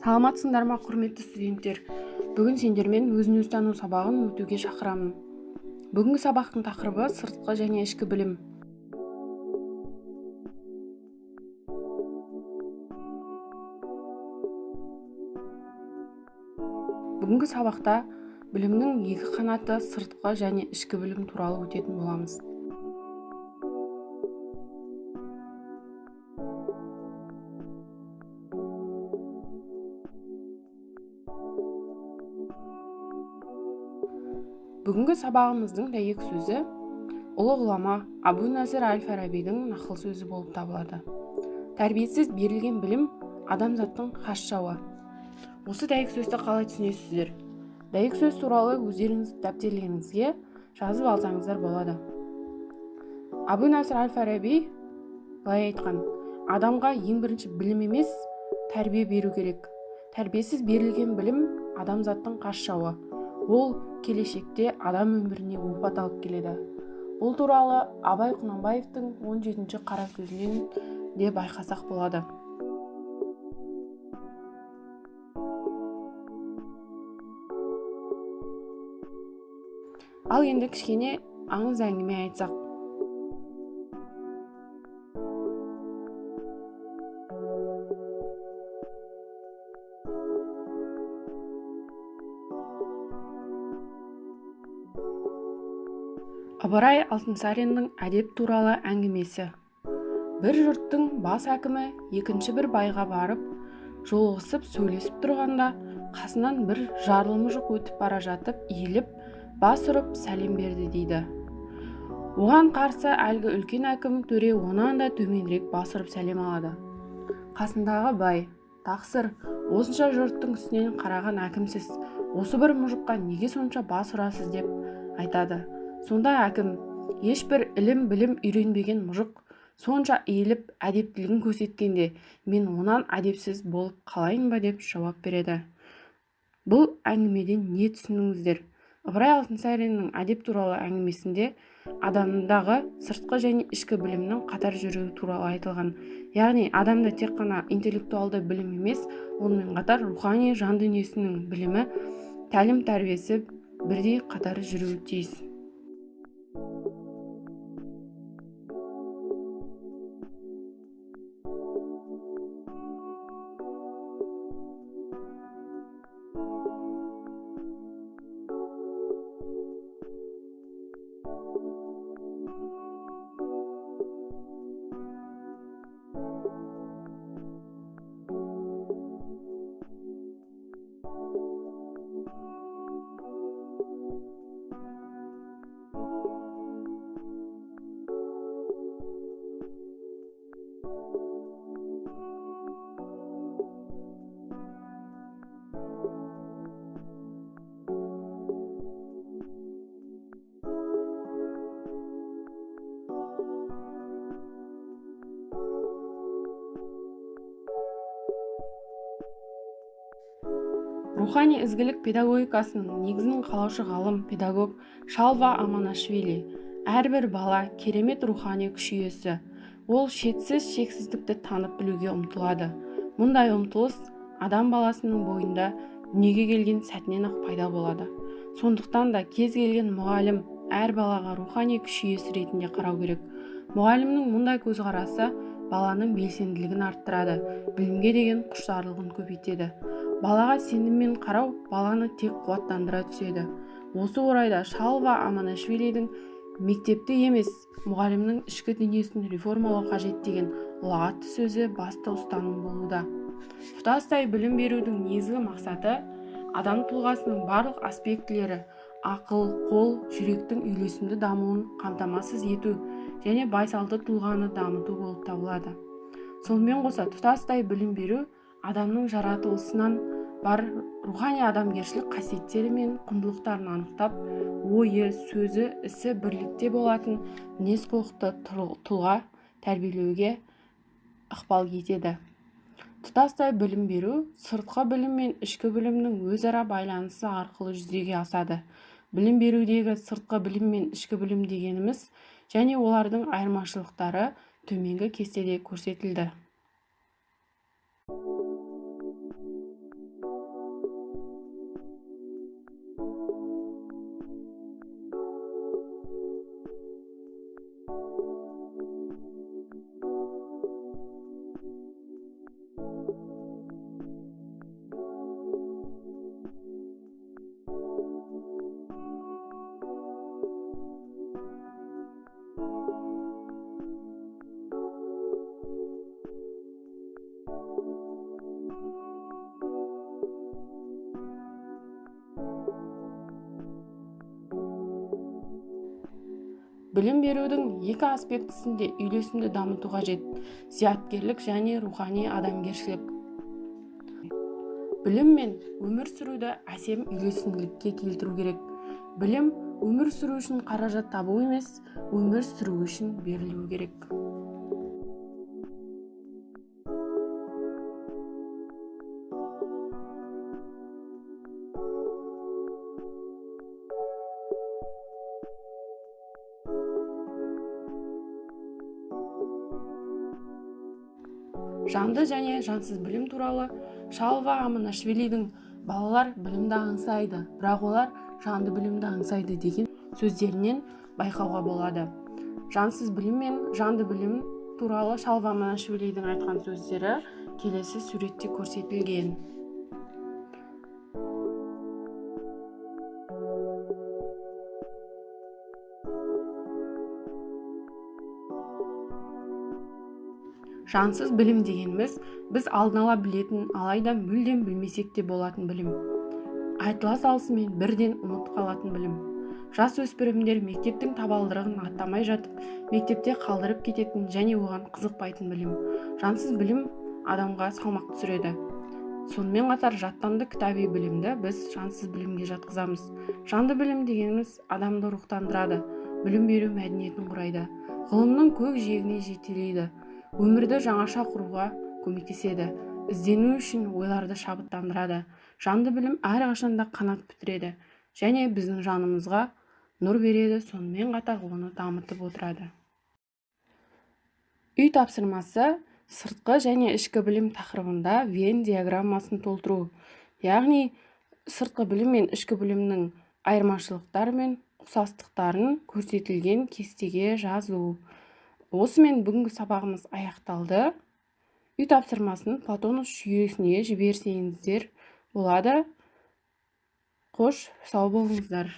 Саламатсыңдар ма, құрметті студенттер? Бүгін сендермен өзін-өзі тану сабағын өтуге шақырамын. Бүгінгі сабақтың тақырыбы сыртқы және ішкі білім. Бүгінгі сабақта білімнің екі қанаты сыртқы және ішкі білім туралы өтетін боламыз. Бүгінгі сабағымыздың дәйек сөзі ұлы ғұлама Абу-Насыр әл-Фарабидің нақыл сөзі болып табылады. Тәрбиесіз берілген білім адамзаттың хас жауы. Осы дәйек сөзді қалай түсінесіздер? Дәйек сөз туралы өздеріңіз дәптерлеріңізге жазып алсаңыздар болады. Абу-Насыр әл-Фараби былай айтқан: адамға ең бірінші білім емес, тәрбие беру керек. Тәрбиесіз берілген білім адамзаттың хас жауы. Ол келешекте адам өміріне опат алып келеді. Бұл туралы Абай Құнанбаевтың 17-ші қара сөзінен де байқасақ болады. Ал енді кішкене аңыз әңгіме айтсақ. Ыбырай Алтынсариннің әдеп туралы әңгімесі. Бір жұрттың бас әкімі екінші бір байға барып, жолығысып сөйлесіп тұрғанда, қасынан бір жарлы мұжық өтіп бара жатып, иіліп, бас ұрып сәлем берді дейді. Оған қарсы әлгі үлкен әкім төре онан да төменірек бас ұрып сәлем алады. Қасындағы бай: тақсыр, осынша жұрттың үстінен қараған әкімсіз, осы бір мұжыққа неге сонша бас ұрасыз деп айтады. Сонда әкім: ешбір ілім білім үйренбеген мұжық сонша иіліп әдептілігін көрсеткенде, мен онан әдепсіз болып қалайын ба деп жауап береді. Бұл әңгімеден не түсіндіңіздер? Ыбырай Алтынсариннің әдеп туралы әңгімесінде адамдағы сыртқы және ішкі білімнің қатар жүруі туралы айтылған. Яғни адамда тек қана интеллектуалды білім емес, онымен қатар рухани жан дүниесінің білімі, тәлім тәрбиесі бірдей қатар жүруі тиіс. Рухани ізгілік педагогикасының негізін қалаушы ғалым педагог Шалва Аманашвили: әрбір бала керемет рухани күш иесі. Ол шетсіз шексіздікті танып білуге ұмтылады. Мұндай ұмтылыс адам баласының бойында дүниеге келген сәтінен ақ пайда болады. Сондықтан да кез келген мұғалім әр балаға рухани күш иесі ретінде қарау керек. Мұғалімнің мұндай көзқарасы баланың белсенділігін арттырады, білімге деген құштарлығын көбейтеді. Балаға сеніммен қарау баланы тек қуаттандыра түседі. Осы орайда Шалва Аманашвилидің мектепте емес, мұғалімнің ішкі дүниесін реформалау қажет деген ұлағатты сөзі басты ұстаным болуда. Тұтастай білім берудің негізгі мақсаты адам тұлғасының барлық аспектілері, ақыл, қол, жүректің үйлесімді дамуын қамтамасыз ету және байсалды тұлғаны дамыту болып табылады. Сонымен қоса тұтастай білім беру адамның жаратылысынан бар рухани адамгершілік қасиеттері мен құндылықтарын анықтап, ойы, сөзі, ісі бірлікте болатын мінез-құлықты тұлға тәрбиелеуге ықпал етеді. Тұтастай білім беру сыртқы білім мен ішкі білімнің өзара байланысы арқылы жүзеге асады. білім берудегі сыртқы білім мен ішкі білім дегеніміз және олардың айырмашылықтары төменгі кестеде көрсетілді. Білім берудің екі аспектісінде үйлесімді дамыту қажет: зияткерлік және рухани адамгершілік. Білім мен өмір сүруді әсем үйлесімділікке келтіру керек. Білім өмір сүру үшін қаражат табу емес, өмір сүру үшін берілу керек. Жанды және жансыз білім туралы Шалва Аманашвилидің «Балалар білімді аңсайды, бірақ олар жанды білімді аңсайды» деген сөздерінен байқауға болады. Жансыз білім мен жанды білім туралы Шалва Аманашвилидің айтқан сөздері келесі суретте көрсетілген. Жансыз білім дегеніміз біз алдын ала білетін, алайда мүлдем білмесек те болатын білім. Айтыла салысымен бірден ұмытып қалатын білім. Жас өспірімдер мектептің табалдырығын аттамай жатып, мектепте қалдырып кететін және оған қызықпайтын білім. Жансыз білім адамға салмақ түсіреді. Сонымен қатар жаттанды кітаби білімді біз жансыз білімге жатқызамыз. Жанды білім дегеніміз адамды рухтандырады, білім беру мәдениетін құрайды, ғылымның көк жиегіне жетелейді, өмірді жаңаша құруға көмектеседі, іздену үшін ойларды шабыттандырады. Жанды білім әрқашанда қанат бітіреді және біздің жанымызға нұр береді, сонымен қатар оны дамытып отырады. Үй тапсырмасы сыртқы және ішкі білім тақырыбында Вен диаграммасын толтыру. Яғни сыртқы білім мен ішкі білімнің айырмашылықтары мен ұқсастықтарын көрсетілген кестеге жазу. Осымен бүгінгі сабағымыз аяқталды. Үй тапсырмасын Платонов жүйесіне жіберсеңіздер болады. Қош, сау болыңыздар.